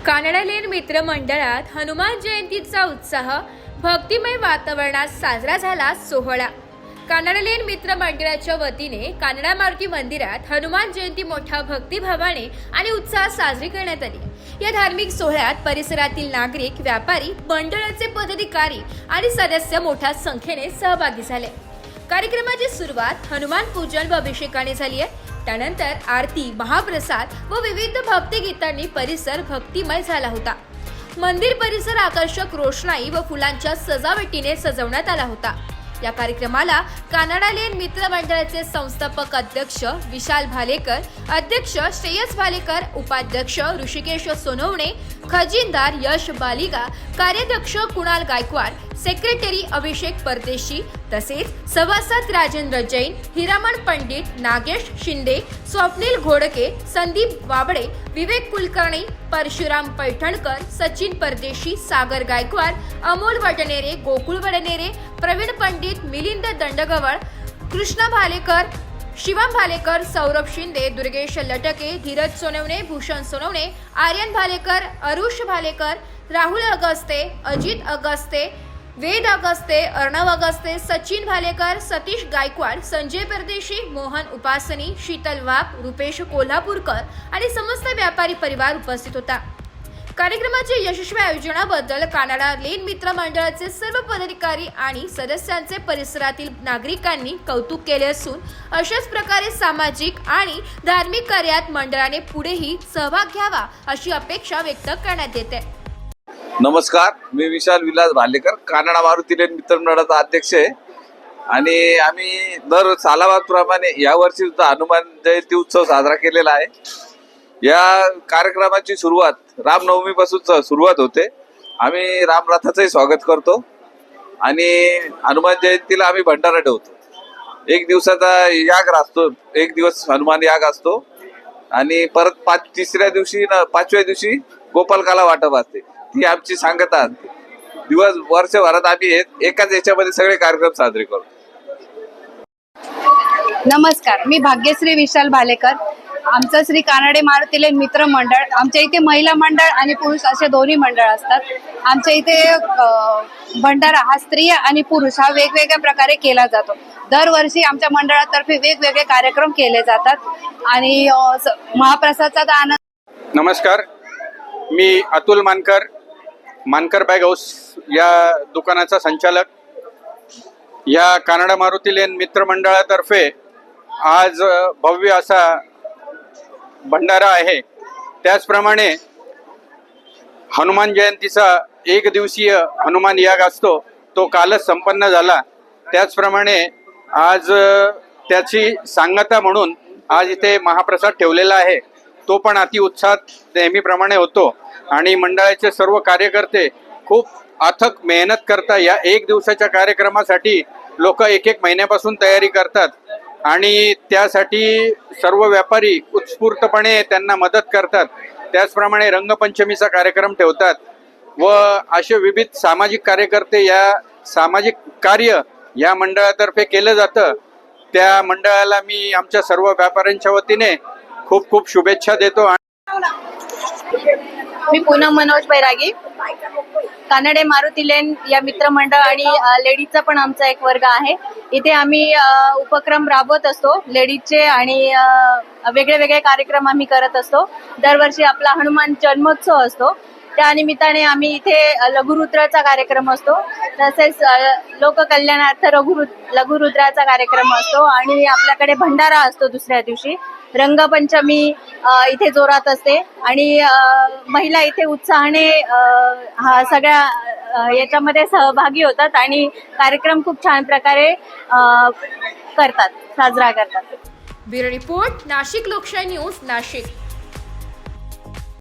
कानडालेन मित्र मंडळात हनुमान जयंतीचा उत्साह भक्तिमय वातावरणात साजरा झाला. सोहळा कानडालेन मित्र मंडळाच्या वतीने कानडा मारुती मंदिरात हनुमान जयंती मोठ्या भक्तिभावाने आणि उत्साहात साजरी करण्यात आली. या धार्मिक सोहळ्यात परिसरातील नागरिक, व्यापारी, मंडळाचे पदाधिकारी आणि सदस्य मोठ्या संख्येने सहभागी झाले. कार्यक्रमाची सुरुवात हनुमान पूजन व अभिषेकाने झाली आहे. त्यानंतर आरती, महाप्रसाद व विविध भक्तिगीतांनी परिसर भक्तिमय झाला होता. मंदिर परिसर आकर्षक रोषणाई व फुलांच्या सजावटीने सजवण्यात आला होता. या कार्यक्रमाला कानडालेन मित्र मंडळाचे संस्थापक अध्यक्ष विशाल भालेकर, अध्यक्ष श्रेयस भालेकर, उपाध्यक्ष ऋषिकेश सोनवणे, खजिनदार यश बालिगा, कार्याध्यक्ष कुणाल गायकवाड, सेक्रेटरी अभिषेक परदेशी तसेच सभासद राजेंद्र जैन, हिरामण पंडित, नागेश शिंदे, स्वप्नील घोडके, संदीप वाबडे, विवेक कुलकर्णी, परशुराम पैठणकर, सचिन परदेशी, सागर गायकवाड, अमोल वडनेरे, गोकुळ वडनेरे, प्रवीण पंडित, मिलिंद दंडगवळ, कृष्णा भालेकर, शिवम भालेकर, सौरभ शिंदे, दुर्गेश लटके, धीरज सोनवणे, भूषण सोनवणे, आर्यन भालेकर, अरुष भालेकर, राहुल अगस्ते, अजित अगस्ते, वेद अगस्ते, अर्णव अगस्ते, सचिन भालेकर, सतीश गायकवाड, संजय परदेशी, मोहन उपासनी, शीतल वाघ, रुपेश कोल्हापूरकर आणि समस्त व्यापारी परिवार उपस्थित होता. कार्यक्रमाच्या यशस्वी आयोजनाबद्दल कानडालेन मित्र मंडळाचे सर्व पदाधिकारी आणि सदस्यांचे परिसरातील नागरिकांनी कौतुक केले असून अशाच प्रकारे सामाजिक आणि धार्मिक कार्यात मंडळाने पुढेही सहभाग घ्यावा अशी अपेक्षा व्यक्त करण्यात येते. नमस्कार, मी विशाल विलास भालेकर, कानडा मारुतीलेन मित्र मंडळाचा अध्यक्ष आहे आणि आम्ही दर सालाबादप्रमाणे यावर्षी सुद्धा हनुमान जयंती उत्सव साजरा केलेला आहे. या कार्यक्रमाची सुरुवात रामनवमीपासून सुरुवात होते. आम्ही रामरथाचंही स्वागत करतो आणि हनुमान जयंतीला आम्ही भंडारा ठेवतो. एक दिवसाचा याग असतो, एक दिवस हनुमान याग असतो आणि परत तिसऱ्या दिवशी पाचव्या दिवशी गोपालकाला वाटप असते. ती आमची सांगता दिवस वर्षभरात आम्ही एकाच याच्यामध्ये सगळे कार्यक्रम साजरे करतो. नमस्कार, मी भाग्यश्री विशाल भालेकर. आमचं श्री कानडे मारुतीलेन मित्र मंडळ, आमच्या इथे महिला मंडळ आणि पुरुष असे दोन्ही मंडळ असतात. आमच्या इथे भंडारा हा स्त्री आणि पुरुष हा वेगवेगळ्या प्रकारे केला जातो. दरवर्षी आमच्या मंडळातर्फे वेगवेगळे कार्यक्रम केले जातात आणि महाप्रसादाचा दान. नमस्कार, मी अतुल मानकर बॅग हाऊस या दुकानाचा संचालक. या कानडा मारुतीलेन मित्र मंडळातर्फे आज भव्य असा भंडारा आहे. त्याचप्रमाणे हनुमान जयंतीचा एक दिवसीय हनुमान याग असतो, तो कालच संपन्न झाला. त्याचप्रमाणे आज त्याची सांगता म्हणून आज इथे महाप्रसाद ठेवलेला आहे. तो पण अति उत्साहात नेहमीप्रमाणे होतो आणि मंडळाचे सर्व कार्यकर्ते खूप अथक मेहनत करतात. या एक दिवसाच्या कार्यक्रमासाठी लोक एक महिन्यापासून तयारी करतात आणि त्यासाठी सर्व व्यापारी उत्स्फूर्तपणे त्यांना मदत करतात. त्याचप्रमाणे रंगपंचमीचा कार्यक्रम ठेवतात व असे विविध सामाजिक कार्यकर्ते या सामाजिक कार्य या मंडळातर्फे केलं जातं. त्या मंडळाला मी आमच्या सर्व व्यापाऱ्यांच्या वतीने खूप खूप शुभेच्छा देतो. मी पूनम मनोज बैरागी, कानडे मारुतीलेन या मित्र मंडळ आणि लेडीजचा पण आमचा एक वर्ग आहे. इथे आम्ही उपक्रम राबवत असतो लेडीजचे आणि वेगळे वेगळे कार्यक्रम आम्ही करत असतो. दरवर्षी आपला हनुमान जन्मोत्सव असतो, त्या निमित्ताने आम्ही इथे लघुरुद्राचा कार्यक्रम असतो. तसेच लोककल्याणार्थ लघुरुद्राचा कार्यक्रम असतो आणि आपल्याकडे भंडारा असतो. दुसऱ्या दिवशी रंगपंचमी इथे जोरात असते आणि महिला इथे उत्साहाने हा सगळ्या याच्यामध्ये सहभागी होतात आणि कार्यक्रम खूप छान प्रकारे साजरा करतात. ब्युरो रिपोर्ट, नाशिक लोकशाही न्यूज, नाशिक.